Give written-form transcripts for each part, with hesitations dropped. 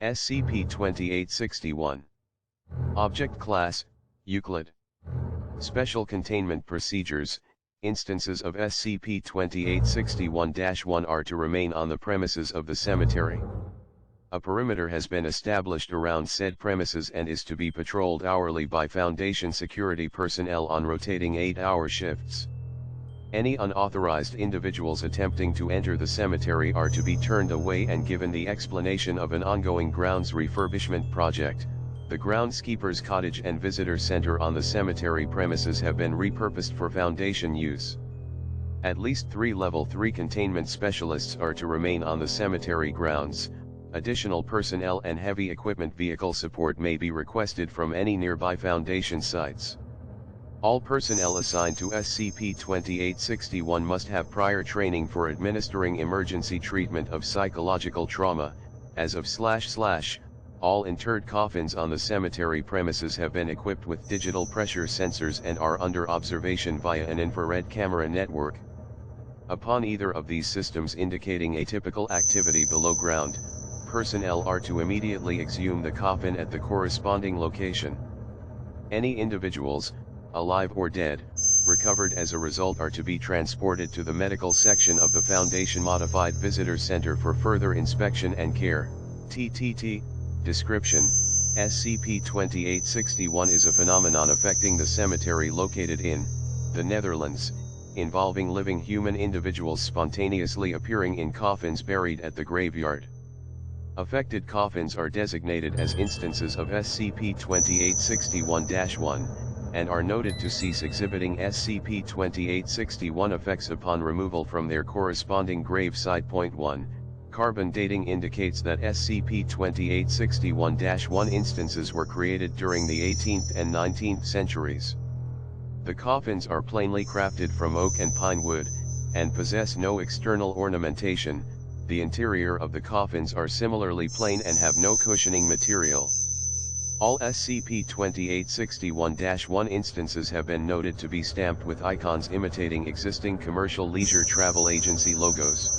SCP-2861. Object Class, Euclid. Special Containment Procedures. Instances of SCP-2861-1 are to remain on the premises of the cemetery. A perimeter has been established around said premises and is to be patrolled hourly by Foundation security personnel on rotating 8-hour shifts. Any unauthorized individuals attempting to enter the cemetery are to be turned away and given the explanation of an ongoing grounds refurbishment project. The groundskeeper's cottage and visitor center on the cemetery premises have been repurposed for Foundation use. At least 3 Level 3 containment specialists are to remain on the cemetery grounds. Additional personnel and heavy equipment vehicle support may be requested from any nearby Foundation sites. All personnel assigned to SCP-2861 must have prior training for administering emergency treatment of psychological trauma. As of // all interred coffins on the cemetery premises have been equipped with digital pressure sensors and are under observation via an infrared camera network. Upon either of these systems indicating atypical activity below ground, personnel are to immediately exhume the coffin at the corresponding location. Any individuals, alive or dead, recovered as a result are to be transported to the medical section of the Foundation Modified Visitor Center for further inspection and care. TTT. Description: SCP-2861 is a phenomenon affecting the cemetery located in the Netherlands, involving living human individuals spontaneously appearing in coffins buried at the graveyard. Affected coffins are designated as instances of SCP-2861-1, and are noted to cease exhibiting SCP-2861 effects upon removal from their corresponding grave site. 1. Carbon dating indicates that SCP-2861-1 instances were created during the 18th and 19th centuries. The coffins are plainly crafted from oak and pine wood, and possess no external ornamentation. The interior of the coffins are similarly plain and have no cushioning material. All SCP-2861-1 instances have been noted to be stamped with icons imitating existing commercial leisure travel agency logos.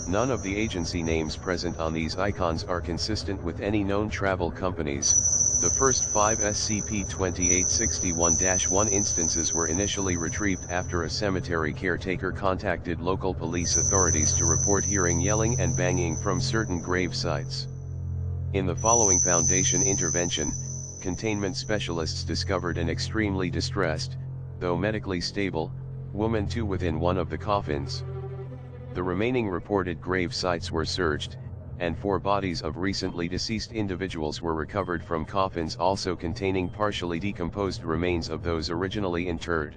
None of the agency names present on these icons are consistent with any known travel companies. The first 5 SCP-2861-1 instances were initially retrieved after a cemetery caretaker contacted local police authorities to report hearing yelling and banging from certain grave sites. In the following Foundation intervention, containment specialists discovered an extremely distressed, though medically stable, woman within one of the coffins. The remaining reported grave sites were searched, and 4 bodies of recently deceased individuals were recovered from coffins also containing partially decomposed remains of those originally interred.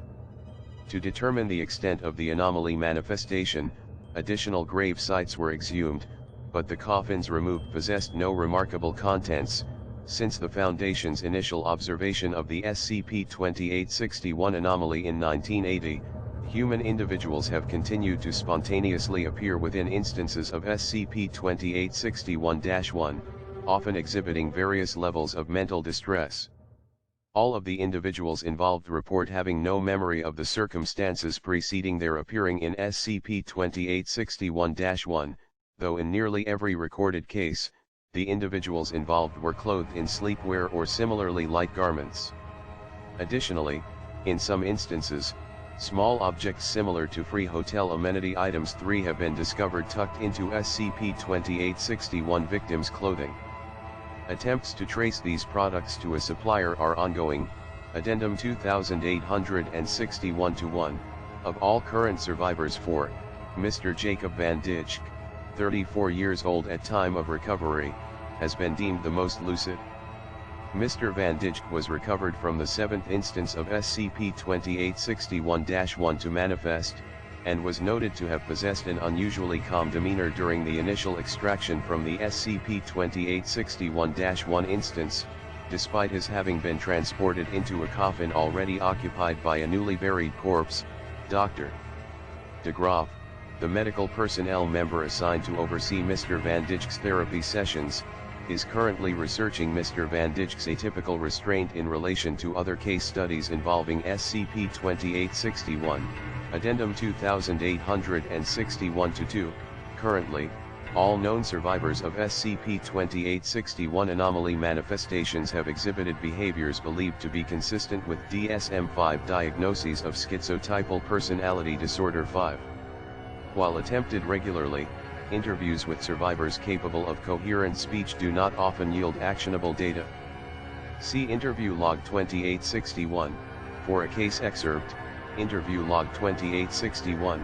To determine the extent of the anomaly manifestation, additional grave sites were exhumed, but the coffins removed possessed no remarkable contents. Since the Foundation's initial observation of the SCP-2861 anomaly in 1980, human individuals have continued to spontaneously appear within instances of SCP-2861-1, often exhibiting various levels of mental distress. All of the individuals involved report having no memory of the circumstances preceding their appearing in SCP-2861-1, though in nearly every recorded case, the individuals involved were clothed in sleepwear or similarly light garments. Additionally, in some instances, small objects similar to free hotel amenity items 3 have been discovered tucked into SCP-2861 victims' clothing. Attempts to trace these products to a supplier are ongoing. Addendum 2861-1. Of all current survivors, Mr. Jacob Van Dijk, 34 years old at time of recovery, has been deemed the most lucid. Mr. Van Dijk was recovered from the 7th instance of SCP-2861-1 to manifest, and was noted to have possessed an unusually calm demeanor during the initial extraction from the SCP-2861-1 instance, despite his having been transported into a coffin already occupied by a newly buried corpse. Dr. de Graaf, the medical personnel member assigned to oversee Mr. Van Dijk's therapy sessions, is currently researching Mr. Van Dijk's atypical restraint in relation to other case studies involving SCP-2861, Addendum 2861-2. Currently, All known survivors of SCP-2861 anomaly manifestations have exhibited behaviors believed to be consistent with DSM-5 diagnoses of schizotypal personality disorder 5. While attempted regularly, interviews with survivors capable of coherent speech do not often yield actionable data. See Interview Log 2861, for a case excerpt, Interview Log 2861,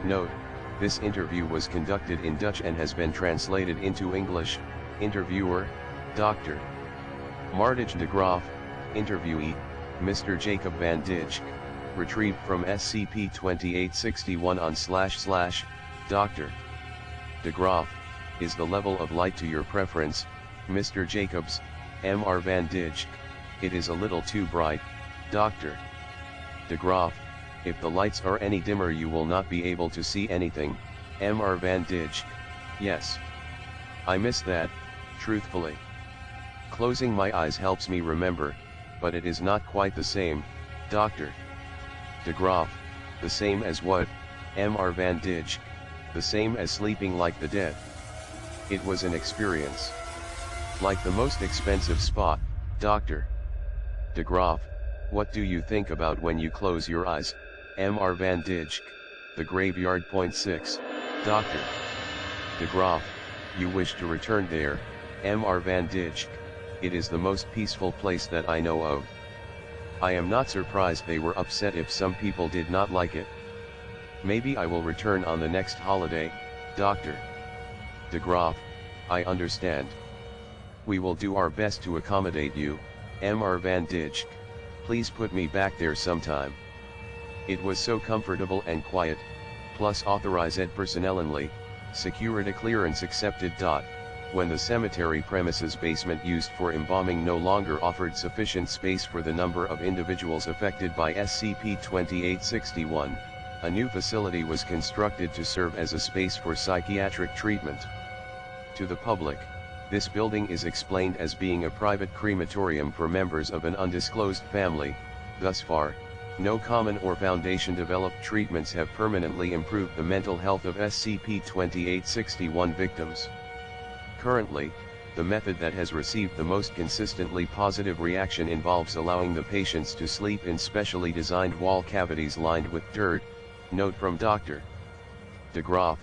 note, this interview was conducted in Dutch and has been translated into English. Interviewer, Dr. Martijn de Graaf. Interviewee, Mr. Jacob van Dijk. Retrieved from SCP-2861 on / Dr. de Graaf, is the level of light to your preference, Mr. Jacobs, Mr. van Dijk? It is a little too bright, Dr. de Graaf. If the lights are any dimmer you will not be able to see anything, Mr. van Dijk. Yes. I miss that, truthfully. Closing my eyes helps me remember, but it is not quite the same, Dr. de Graaf. The same as what, Mr. van Dijk? The same as sleeping like the dead. It was an experience. Like the most expensive spa, Dr. de Graaf. What do you think about when you close your eyes, Mr. van Dijk? The graveyard. 6. Dr. de Graaf, you wish to return there, Mr. van Dijk? It is the most peaceful place that I know of. I am not surprised they were upset if some people did not like it. Maybe I will return on the next holiday, Dr. de Graaf. I understand. We will do our best to accommodate you, Mr. van Dijk. Please put me back there sometime. It was so comfortable and quiet, plus authorized personnel only, security clearance accepted. When the cemetery premises basement used for embalming no longer offered sufficient space for the number of individuals affected by SCP-2861, a new facility was constructed to serve as a space for psychiatric treatment. To the public, this building is explained as being a private crematorium for members of an undisclosed family. Thus far, no common or Foundation-developed treatments have permanently improved the mental health of SCP-2861 victims. Currently, the method that has received the most consistently positive reaction involves allowing the patients to sleep in specially designed wall cavities lined with dirt. Note from Dr. de Graaf,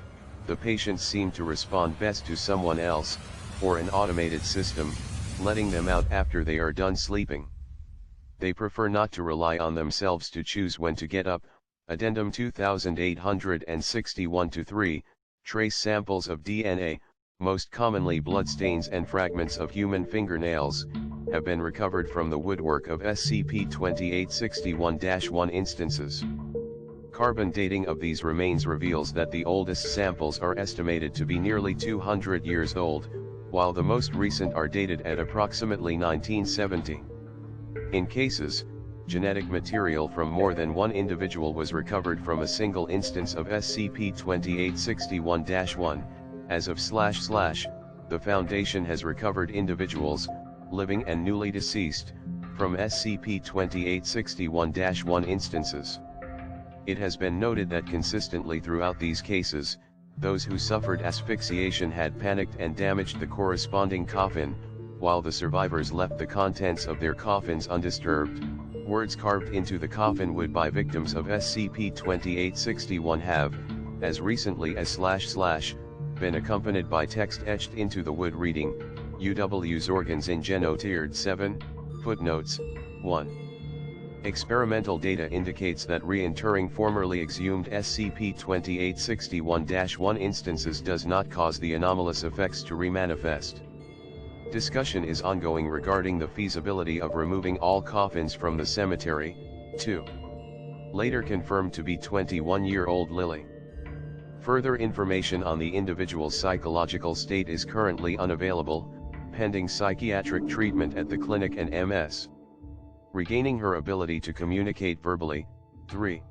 the patients seem to respond best to someone else, or an automated system, letting them out after they are done sleeping. They prefer not to rely on themselves to choose when to get up. Addendum 2861-3, trace samples of DNA, most commonly bloodstains and fragments of human fingernails, have been recovered from the woodwork of SCP-2861-1 instances. Carbon dating of these remains reveals that the oldest samples are estimated to be nearly 200 years old, while the most recent are dated at approximately 1970. In cases, genetic material from more than one individual was recovered from a single instance of SCP-2861-1. As of / the Foundation has recovered individuals, living and newly deceased, from SCP-2861-1 instances. It has been noted that consistently throughout these cases, those who suffered asphyxiation had panicked and damaged the corresponding coffin, while the survivors left the contents of their coffins undisturbed. Words carved into the coffin wood by victims of SCP-2861 have, as recently as / been accompanied by text etched into the wood reading, UW's organs in Genotiered 7, footnotes, 1. Experimental data indicates that reinterring formerly exhumed SCP-2861-1 instances does not cause the anomalous effects to remanifest. Discussion is ongoing regarding the feasibility of removing all coffins from the cemetery. 2. Later confirmed to be 21-year-old Lily. Further information on the individual's psychological state is currently unavailable, pending psychiatric treatment at the clinic and MS. Regaining her ability to communicate verbally. 3.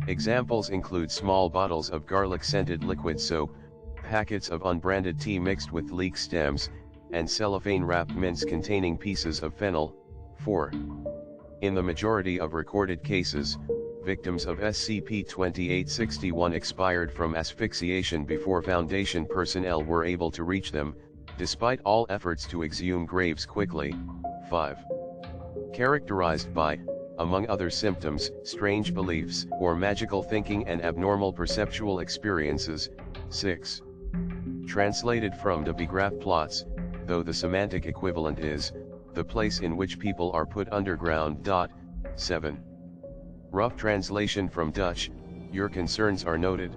Examples include small bottles of garlic-scented liquid soap, packets of unbranded tea mixed with leek stems, and cellophane-wrapped mints containing pieces of fennel. 4. In the majority of recorded cases, victims of SCP-2861 expired from asphyxiation before Foundation personnel were able to reach them, despite all efforts to exhume graves quickly. 5. Characterized by, among other symptoms, strange beliefs or magical thinking and abnormal perceptual experiences. 6. Translated from the Begraph plots, though the semantic equivalent is, the place in which people are put underground. 7. Rough translation from Dutch, your concerns are noted.